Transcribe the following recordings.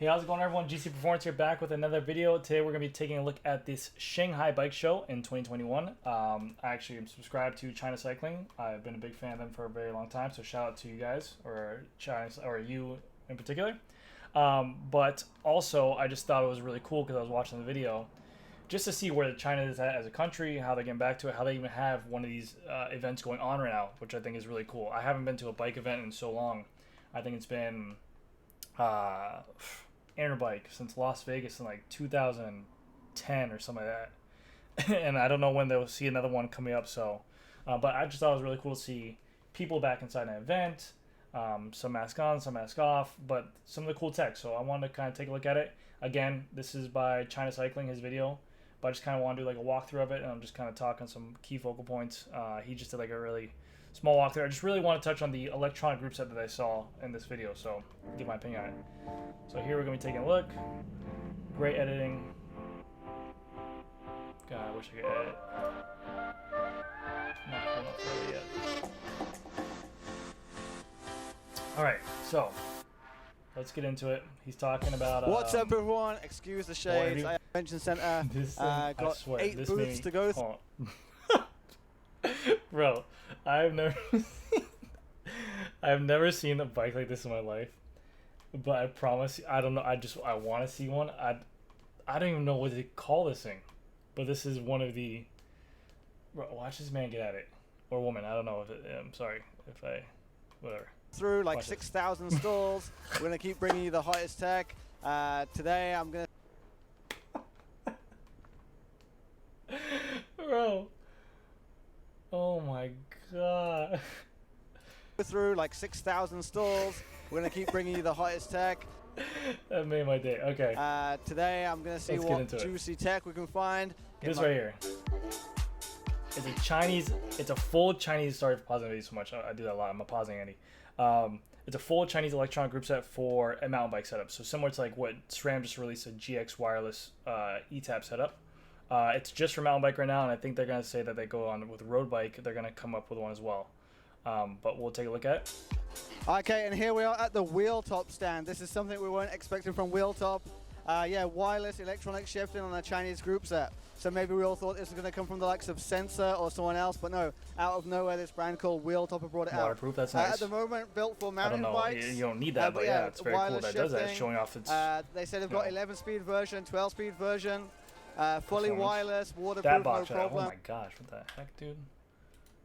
Hey, how's it going, everyone? GC Performance here, back with another video. Today we're going to be taking a look at this Shanghai bike show in 2021. I actually am subscribed to China Cycling. I've been a big fan of them for a very long time, so shout out to you guys, or China, or you in particular. But also, I just thought it was really cool because I was watching the video just to see where China is at as a country, how they're getting back to it, how they even have one of these events going on right now, which I think is really cool. I haven't been to a bike event in so long. I think it's been Interbike since Las Vegas in like 2010 or something like that. And I don't know when they'll see another one coming up. So, but I just thought it was really cool to see people back inside an event. Some mask on, some mask off, but some of the cool tech. So I wanted to kind of take a look at it. Again, this is by China Cycling, his video, but I just kind of want to do like a walkthrough of it, and I'm just kind of talking some key focal points. He just did like a really small walkthrough. I just really want to touch on the electronic group set that I saw in this video, so give my opinion on it. So here we're going to be taking a look. Great editing. God, I wish I could edit. Not cool enough for it yet. Alright, so let's get into it. He's talking about what's up, everyone? Excuse the shades. I mentioned center. Got 8 booths to go through. Bro, I've never seen a bike like this in my life. But I promise you, I don't know. I want to see one. I don't even know what to call this thing. But this is one of the. Bro, watch this man get at it, or woman. I don't know if it. I'm sorry if I, whatever. Through like 6,000 stalls. We're gonna keep bringing you the hottest tech. Today I'm gonna. Bro. Oh my god. Through like 6,000 stalls. We're gonna keep bringing you the hottest tech. That made my day. Okay. Today I'm gonna see what juicy tech we can find. This right here. It's a Chinese. It's a full Chinese. Sorry for pausing the video so much. I do that a lot. I'm a pausing Andy. It's a full Chinese electronic group set for a mountain bike setup. So similar to like what SRAM just released, a GX wireless ETAP setup. It's just for mountain bike right now, and I think they're gonna say that they go on with road bike. They're gonna come up with one as well. But we'll take a look at it. Okay, and here we are at the Wheeltop stand. This is something we weren't expecting from Wheeltop. Yeah, wireless electronic shifting on a Chinese group set. So maybe we all thought this was going to come from the likes of Sensor or someone else, but no, out of nowhere, this brand called Wheeltop have brought it out. Waterproof, that's nice. At the moment, built for mountain bikes. I don't know, you don't need that, but yeah, it's very cool that does that, showing off its. They said they've got 11-speed version, 12-speed version, fully wireless, waterproof, that box, no problem. Oh my gosh, what the heck, dude?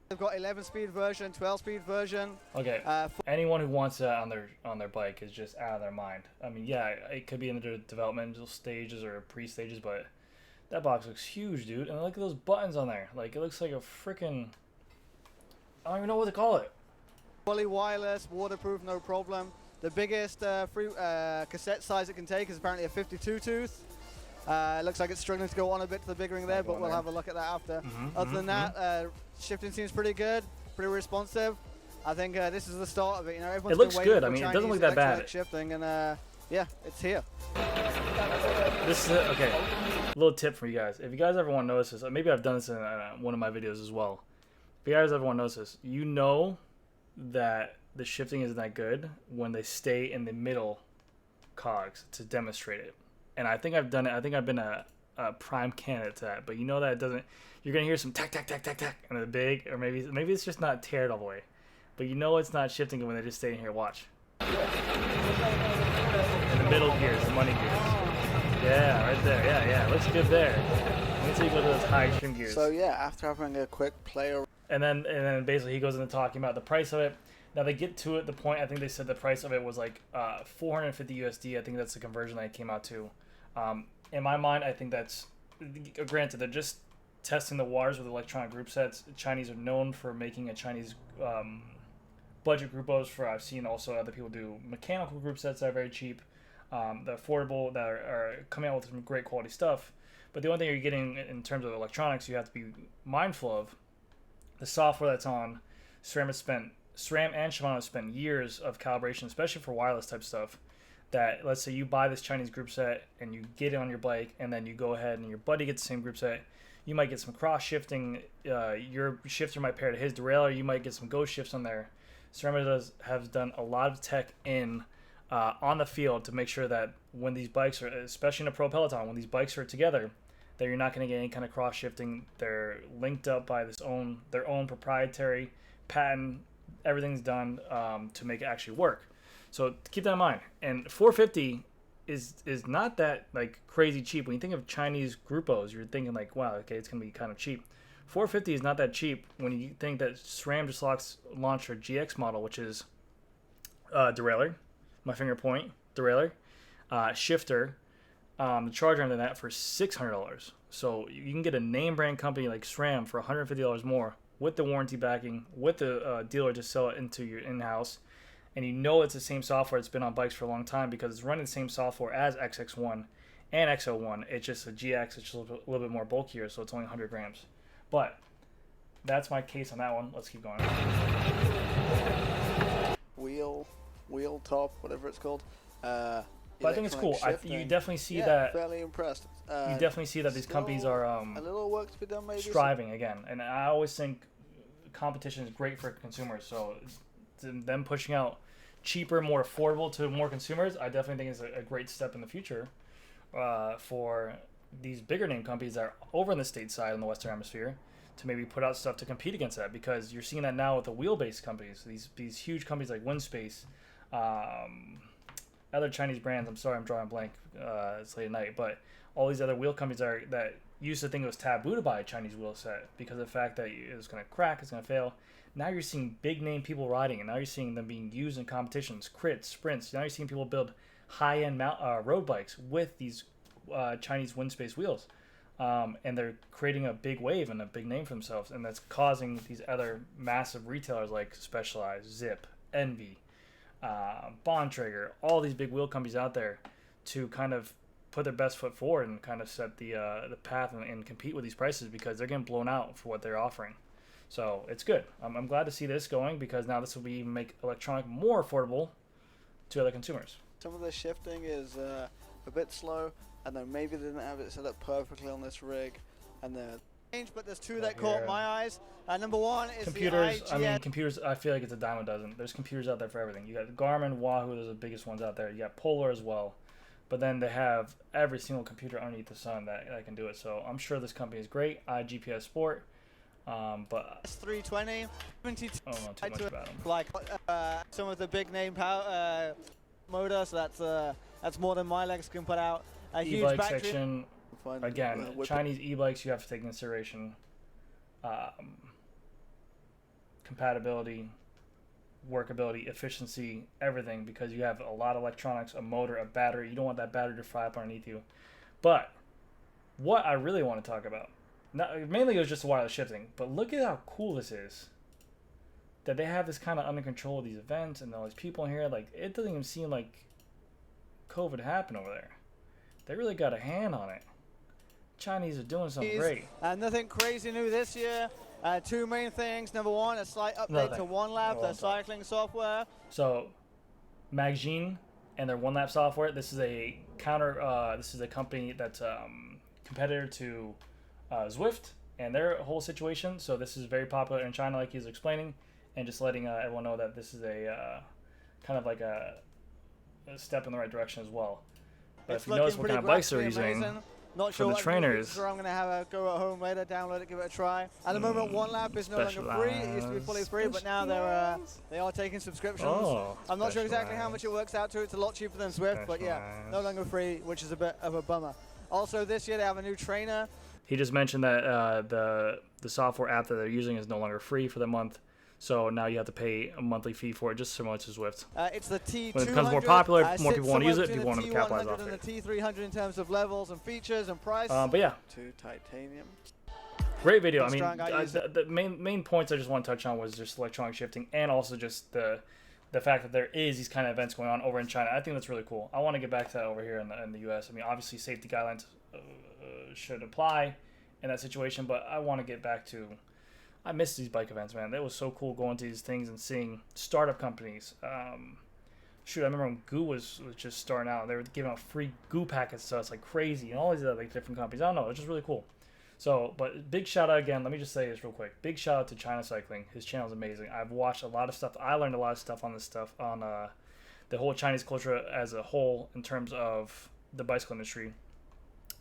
They've got 11-speed version, 12-speed version. Okay. Anyone who wants that on their bike is just out of their mind. I mean, yeah, it could be in the developmental stages or pre-stages, but that box looks huge, dude. And look at those buttons on there. Like, it looks like a freaking. I don't even know what to call it. Fully wireless, waterproof, no problem. The biggest free cassette size it can take is apparently a 52 tooth. It looks like it's struggling to go on a bit to the big ring there, but we'll have a look at that after. Other than that, shifting seems pretty good, pretty responsive. I think this is the start of it. You know, everyone's it looks been waiting good. for I mean, Chinese it doesn't look that bad. Shifting, and yeah, it's here. This is okay. A little tip for you guys. If you guys ever want to notice this, maybe I've done this in one of my videos as well. If you guys ever want to notice this, you know that the shifting isn't that good when they stay in the middle cogs to demonstrate it. And I think I've done it. I think I've been a prime candidate to that. But you know that it doesn't. You're gonna hear some tack tack tack tack tack, and the big, or maybe it's just not teared all the way. But you know it's not shifting when they just stay in here. Watch. In the middle gears, the money gears. Yeah, right there. Yeah, looks good there. Let me take a look at those high extreme gears. So yeah, after having a quick play around. And then basically he goes into talking about the price of it. Now they get to it. The point, I think they said the price of it was like 450 USD. I think that's the conversion that it came out to. In my mind, I think that's, granted, they're just testing the waters with electronic group sets. The Chinese are known for making a Chinese budget groupos. I've seen also other people do mechanical group sets that are very cheap, that are affordable, that are coming out with some great quality stuff. But the only thing you're getting in terms of electronics, you have to be mindful of the software that's on. SRAM and Shimano have spent years of calibration, especially for wireless type stuff. That, let's say you buy this Chinese group set and you get it on your bike, and then you go ahead and your buddy gets the same group set. You might get some cross shifting. Your shifter might pair to his derailleur. You might get some ghost shifts on there. Ceramic has done a lot of tech in on the field to make sure that when these bikes are, especially in a pro peloton, when these bikes are together, that you're not going to get any kind of cross shifting. They're linked up by their own proprietary patent. Everything's done to make it actually work. So keep that in mind. And 450 is not that like crazy cheap. When you think of Chinese groupos, you're thinking like, wow, okay, it's gonna be kind of cheap. 450 is not that cheap when you think that SRAM just launched their GX model, which is derailleur, my finger point derailleur, shifter, the charger under that for $600. So you can get a name brand company like SRAM for $150 more with the warranty backing, with the dealer to sell it into your in-house. And you know it's the same software that's been on bikes for a long time because it's running the same software as XX1 and XO1. It's just a GX, it's just a little bit more bulkier, so it's only 100 grams. But that's my case on that one. Let's keep going. Wheeltop, whatever it's called. But I think it's cool. You definitely see that. Fairly impressed. You definitely see that these companies are a little work to be done, maybe. Striving again, and I always think competition is great for consumers. So them pushing out cheaper, more affordable to more consumers, I definitely think is a great step in the future for these bigger name companies that are over in the stateside in the Western Hemisphere to maybe put out stuff to compete against that, because you're seeing that now with the wheel-based companies, these huge companies like Windspace, other Chinese brands. I'm sorry, I'm drawing a blank. It's late at night, but all these other wheel companies that used to think it was taboo to buy a Chinese wheel set because of the fact that it's going to crack, it's going to fail. Now you're seeing big name people riding, and now you're seeing them being used in competitions, crits, sprints. Now you're seeing people build high-end road bikes with these Chinese Windspace wheels, and they're creating a big wave and a big name for themselves, and that's causing these other massive retailers like Specialized, Zip, Envy, Bontrager, all these big wheel companies out there to kind of put their best foot forward and kind of set the path and compete with these prices, because they're getting blown out for what they're offering. So it's good. I'm glad to see this going, because now this will make electronic more affordable to other consumers. Some of the shifting is a bit slow, and then maybe they didn't have it set up perfectly on this rig, and but there's two that caught my eyes. Number one is computers. the I mean, computers. I feel like it's a dime a dozen. There's computers out there for everything. You got Garmin, Wahoo. Those are the biggest ones out there. You got Polar as well, but then they have every single computer underneath the sun that can do it. So I'm sure this company is great. GPS Sport. But S320, I don't know too much about them. Like some of the big name power motor, so that's more than my legs can put out. A huge E-bike battery section. Again, Chinese e-bikes, you have to take into consideration compatibility, workability, efficiency, everything, because you have a lot of electronics, a motor, a battery. You don't want that battery to fry up underneath you. But what I really want to talk about, mainly it was just the wireless shifting, but look at how cool this is. That they have this kind of under control of these events and all these people in here. Like, it doesn't even seem like COVID happened over there. They really got a hand on it. Chinese are doing something great. Nothing crazy new this year. Two main things. Number one, a slight update to OneLap, their cycling software. So, Magine and their OneLap software. This is a this is a company that's competitor to Zwift and their whole situation. So this is very popular in China, like he was explaining, and just letting everyone know that this is a kind of like a step in the right direction as well. But if you notice what kind of bikes they're using Not for sure the trainers, I'm going to have a go at home later, download it, give it a try. At the moment, OneLap is no longer free. It used to be fully free, but now they are taking subscriptions. I'm not sure exactly how much it works out to. It's a lot cheaper than Zwift, but yeah, no longer free, which is a bit of a bummer. Also, this year they have a new trainer. He just mentioned that the software app that they're using is no longer free for the month. So now you have to pay a monthly fee for it, just similar to Zwift. It's the T200. When it becomes more popular, more people want to use it, people want to capitalize off and it. The T300 in terms of levels and features and price. But yeah. To titanium. Great video. I mean, the main points I just want to touch on was just electronic shifting, and also just the fact that there is these kind of events going on over in China. I think that's really cool. I want to get back to that over here in the U.S. I mean, obviously safety guidelines should apply in that situation, but I want to get back to... I miss these bike events, man. That was so cool going to these things and seeing startup companies. Shoot, I remember when Goo was just starting out. They were giving out free Goo packets to us like crazy, and all these other like different companies. I don't know. It was just really cool. So, but big shout out again. Let me just say this real quick. Big shout out to China Cycling. His channel is amazing. I've watched a lot of stuff. I learned a lot of stuff on this stuff on the whole Chinese culture as a whole in terms of the bicycle industry.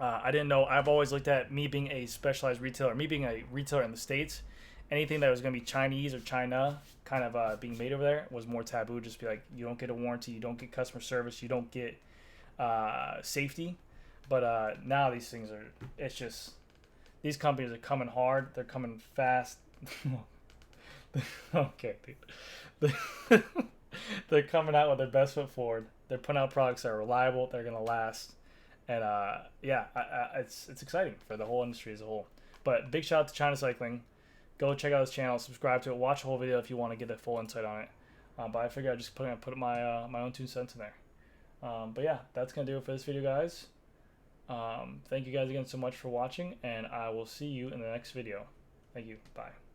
I didn't know. I've always looked at me being a specialized retailer, me being a retailer in the States. Anything that was going to be Chinese or China kind of being made over there was more taboo. Just be like, you don't get a warranty, you don't get customer service, you don't get safety. But now these things are, it's just, these companies are coming hard. They're coming fast. Okay, dude. They're coming out with their best foot forward. They're putting out products that are reliable. They're going to last. And yeah, it's exciting for the whole industry as a whole. But big shout out to China Cycling. Go check out his channel, subscribe to it, watch the whole video if you want to get a full insight on it. But I figured I'd just put my my own 2 cents in there. But yeah, that's gonna do it for this video, guys. Thank you guys again so much for watching, and I will see you in the next video. Thank you. Bye.